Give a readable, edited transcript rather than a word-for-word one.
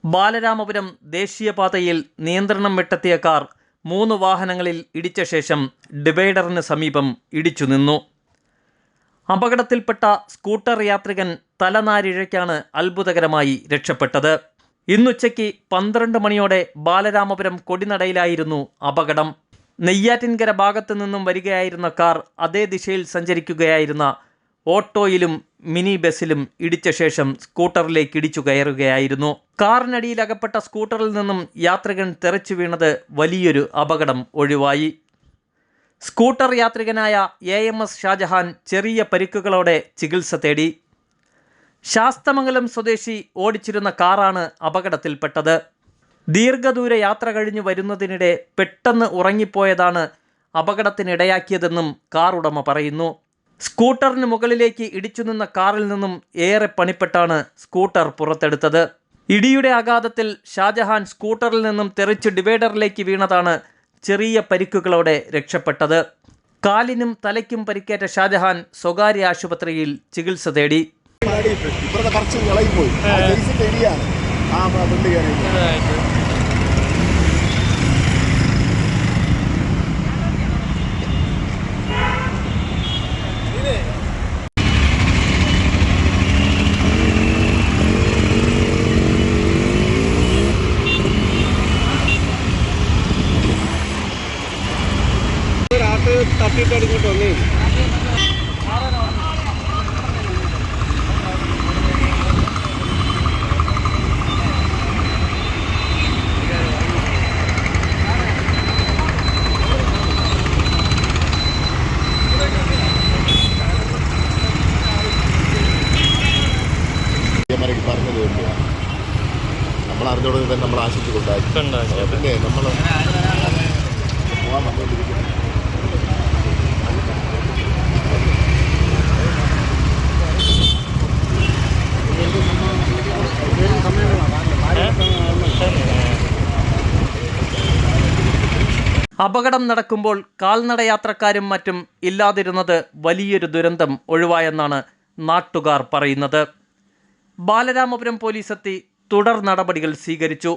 ബാലരാമപുരം ദേശീയപാതയിൽ നിയന്ത്രണം വിട്ടെത്തിയ കാർ 3 വാഹനങ്ങളിൽ ഇടിച്ച ശേഷം ഡിവൈഡറിന് സമീപം ഇടിച്ചു നിന്നു. അപകടത്തിൽപ്പെട്ട സ്കൂട്ടർ യാത്രികൻ തലനാരിഴയ്ക്കാണ് അത്ഭുതകരമായി രക്ഷപ്പെട്ടത്. ഇന്നുച്ചയ്ക്ക് 12 മണിയോടെ ബാലരാമപുരം കൊടിനടയിലായിരുന്നു അപകടം. നെയ്യാറ്റിൻകര ഭാഗത്തു നിന്നും വരികയായിരുന്ന കാർ അതേ ദിശയിൽ സഞ്ചരിക്കുകയായിരുന്ന ഓട്ടോയിലും മിനി ബസ്സിലും ഇടിച്ച ശേഷം സ്കൂട്ടറിലേക്ക് ഇടിച്ചു കയറുകയായിരുന്നു. കാറിനടിയിലകപ്പെട്ട സ്കൂട്ടറിൽ നിന്നും യാത്രികൻ തെറിച്ചു വീണത് വലിയൊരു അപകടം ഒഴിവായി. സ്കൂട്ടർ യാത്രികനായ AMS ഷാജഹാൻ ചെറിയ പരിക്കുകളോടെ ചികിത്സ തേടി. ശാസ്തമംഗലം സ്വദേശി ഓടിച്ചിരുന്ന കാറാണ് അപകടത്തിൽപ്പെട്ടത്. ദീർഘദൂര യാത്ര കഴിഞ്ഞു വരുന്നതിനിടെ പെട്ടെന്ന് ഉറങ്ങിപ്പോയതാണ് അപകടത്തിനിടയാക്കിയതെന്നും കാർ ഉടമ പറയുന്നു. സ്കൂട്ടറിന് മുകളിലേക്ക് ഇടിച്ചു നിന്ന കാറിൽ നിന്നും ഏറെ പണിപ്പെട്ടാണ് സ്കൂട്ടർ പുറത്തെടുത്തത്. ഇടിയുടെ ആഘാതത്തിൽ ഷാജഹാൻ സ്കൂട്ടറിൽ നിന്നും തെറിച്ച് ഡിവൈഡറിലേക്ക് വീണതാണ് ചെറിയ പരിക്കുകളോടെ രക്ഷപ്പെട്ടത്. കാലിനും തലയ്ക്കും പരിക്കേറ്റ ഷാജഹാൻ സ്വകാര്യ ആശുപത്രിയിൽ ചികിത്സ തേടി. തട്ടിയിട്ട് ഇങ്ങോട്ട് വന്നേ. പറഞ്ഞത് നമ്മൾ അറിഞ്ഞോടെ തന്നെ നമ്മൾ ആശിച്ചുകൊണ്ടായി പിന്നെ നമ്മൾ പോകാൻ വന്നുകൊണ്ടിരിക്കുന്നു. അപകടം നടക്കുമ്പോൾ കാൽനടയാത്രക്കാരും മറ്റും ഇല്ലാതിരുന്നത് വലിയൊരു ദുരന്തം ഒഴിവായെന്നാണ് നാട്ടുകാർ പറയുന്നത്. ബാലരാമപുരം പോലീസ് എത്തി തുടർ നടപടികൾ സ്വീകരിച്ചു.